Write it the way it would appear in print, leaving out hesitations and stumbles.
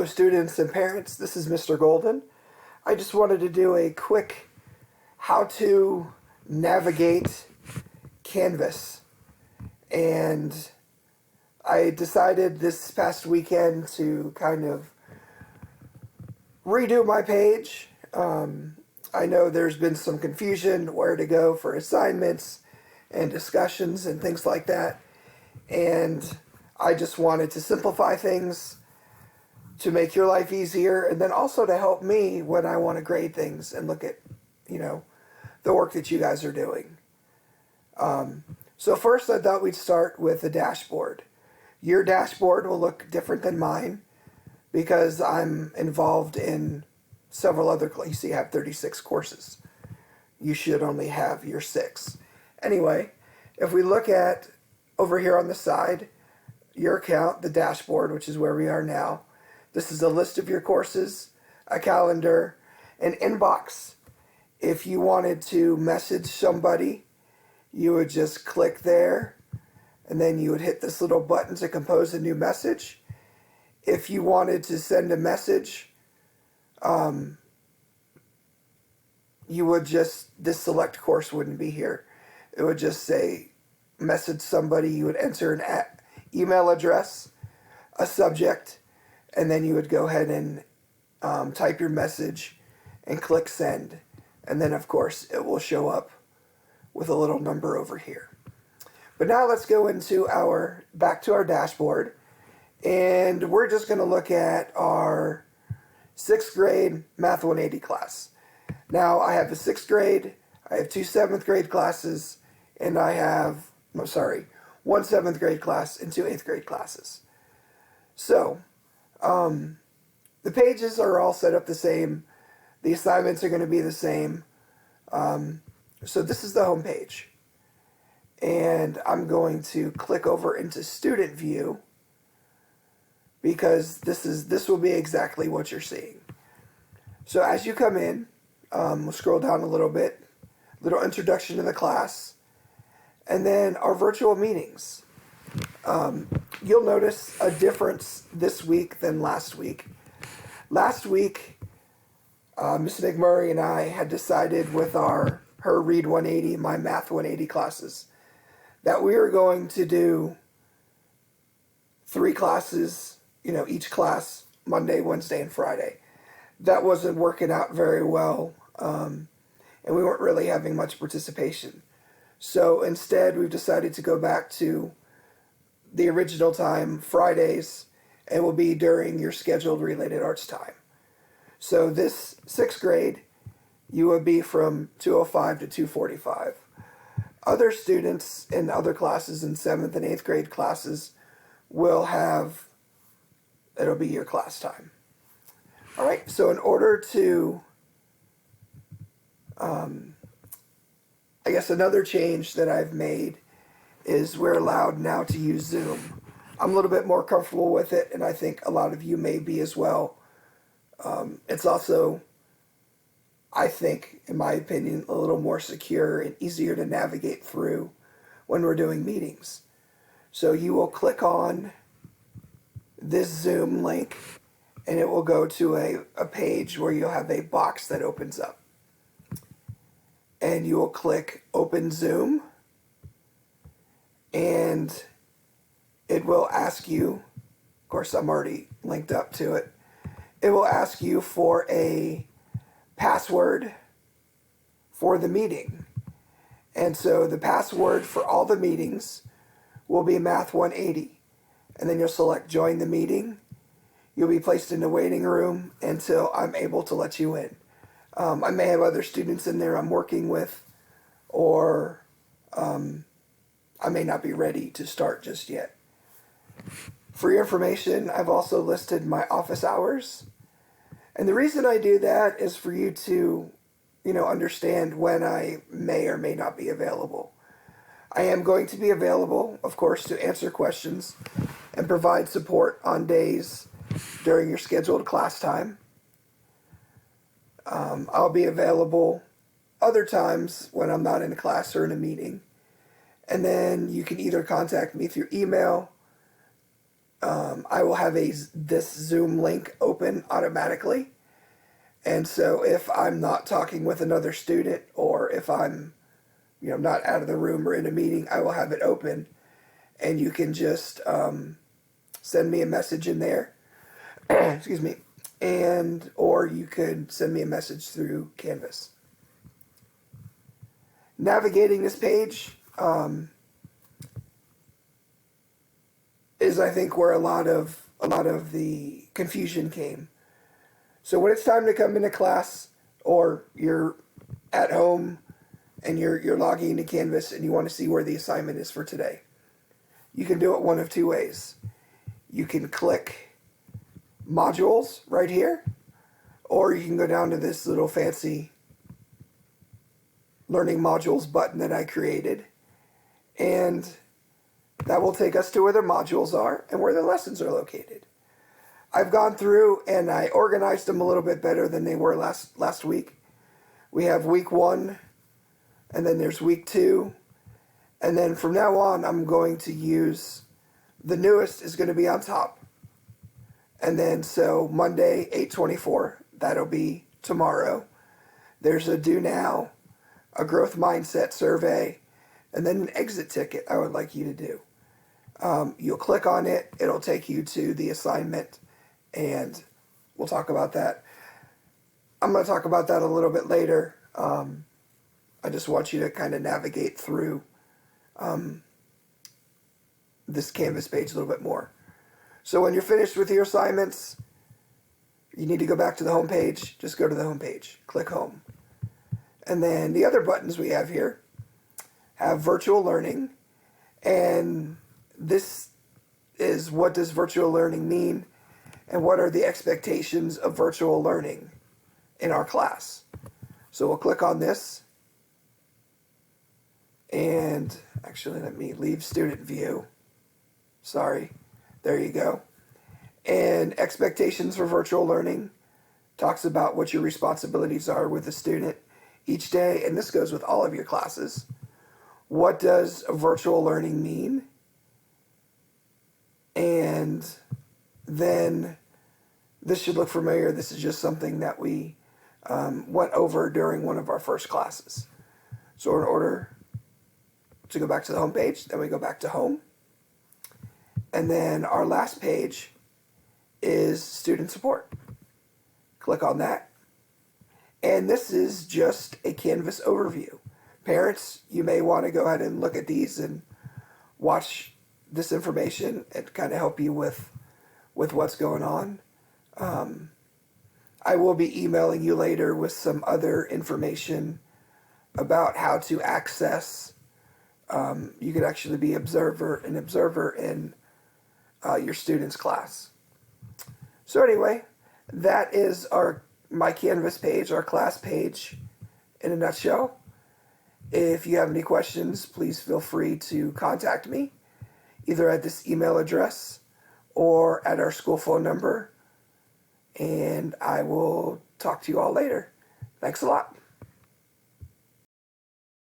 Hello, students and parents. This is Mr. Golden. I just wanted to do a quick how to navigate Canvas. And I decided this past weekend to kind of redo my page. I know there's been some confusion where to go for assignments and discussions and things like that. And I just wanted to simplify things to make your life easier, and then also to help me when I want to grade things and look at, the work that you guys are doing. So first I thought we'd start with the dashboard. Your dashboard will look different than mine because I'm involved in several other classes. You see, I have 36 courses. You should only have your 6. Anyway, if we look at over here on the side, your account, the dashboard, which is where we are now, this is a list of your courses, a calendar, an inbox. If you wanted to message somebody, you would just click there, and then you would hit this little button to compose a new message. If you wanted to send a message, you would just, this select course wouldn't be here. It would just say, message somebody. You would enter an email address, a subject, and then you would go ahead and type your message and click send. And then, of course, it will show up with a little number over here. But now let's go into back to our dashboard. And we're just going to look at our 6th grade Math 180 class. Now, I have a 6th grade, I have 2 7th grade classes, and I have, one 7th grade class and 2 8th grade classes. So, the pages are all set up the same. The assignments are going to be the same. So this is the home page. And I'm going to click over into Student View because this will be exactly what you're seeing. So as you come in, we'll scroll down a little bit, little introduction to the class, and then our virtual meetings. You'll notice a difference this week than last week. Last week, Ms. McMurray and I had decided with her Read 180, my Math 180 classes, that we were going to do 3 classes, each class, Monday, Wednesday, and Friday. That wasn't working out very well, and we weren't really having much participation. So instead, we've decided to go back to the original time, Fridays, and will be during your scheduled related arts time. So this 6th grade, you would be from 2:05 to 2:45. Other students in other classes in 7th and 8th grade classes will have, it'll be your class time. All right, so in order to, I guess another change that I've made is we're allowed now to use Zoom. I'm a little bit more comfortable with it, and I think a lot of you may be as well. It's also, I think, in my opinion, a little more secure and easier to navigate through when we're doing meetings. So you will click on this Zoom link, and it will go to a page where you'll have a box that opens up. And you will click Open Zoom, and it will ask you, of course I'm already linked up to it, it will ask you for a password for the meeting. And so the password for all the meetings will be Math 180. And then you'll select Join the Meeting. You'll be placed in the waiting room until I'm able to let you in. I may have other students in there I'm working with, or I may not be ready to start just yet. For your information, I've also listed my office hours. And the reason I do that is for you to, understand when I may or may not be available. I am going to be available, of course, to answer questions and provide support on days during your scheduled class time. I'll be available other times when I'm not in a class or in a meeting. And then you can either contact me through email, I will have this Zoom link open automatically. And so if I'm not talking with another student, or if I'm not out of the room or in a meeting, I will have it open, and you can just send me a message in there. Excuse me. And or you could send me a message through Canvas. Navigating this page is, I think, where a lot of the confusion came. So when it's time to come into class, or you're at home and you're logging into Canvas and you want to see where the assignment is for today, you can do it one of two ways. You can click modules right here, or you can go down to this little fancy learning modules button that I created, and that will take us to where the modules are and where the lessons are located. I've gone through and I organized them a little bit better than they were last week. We have week 1, and then there's week 2, and then from now on I'm going to use the newest is going to be on top. And then so Monday 8/24, that'll be tomorrow. There's a do now, a growth mindset survey, and then an exit ticket I would like you to do. You'll click on it, it'll take you to the assignment, and we'll talk about that. I'm going to talk about that a little bit later. I just want you to kind of navigate through this Canvas page a little bit more. So when you're finished with your assignments, you need to go back to the home page. Just go to the home page, click home. And then the other buttons we have here have virtual learning, and this is, what does virtual learning mean, and what are the expectations of virtual learning in our class. So we'll click on this, and actually let me leave student view. Sorry, there you go. And expectations for virtual learning talks about what your responsibilities are with the student each day, and this goes with all of your classes. What does virtual learning mean? And then this should look familiar. This is just something that we went over during one of our first classes. So in order to go back to the home page, then we go back to home. And then our last page is student support. Click on that. And this is just a Canvas overview. Parents, you may want to go ahead and look at these and watch this information and kind of help you with what's going on. I will be emailing you later with some other information about how to access. You could actually be an observer in your student's class. So anyway, that is my Canvas page, our class page in a nutshell. If you have any questions, please feel free to contact me, either at this email address or at our school phone number, and I will talk to you all later. Thanks a lot.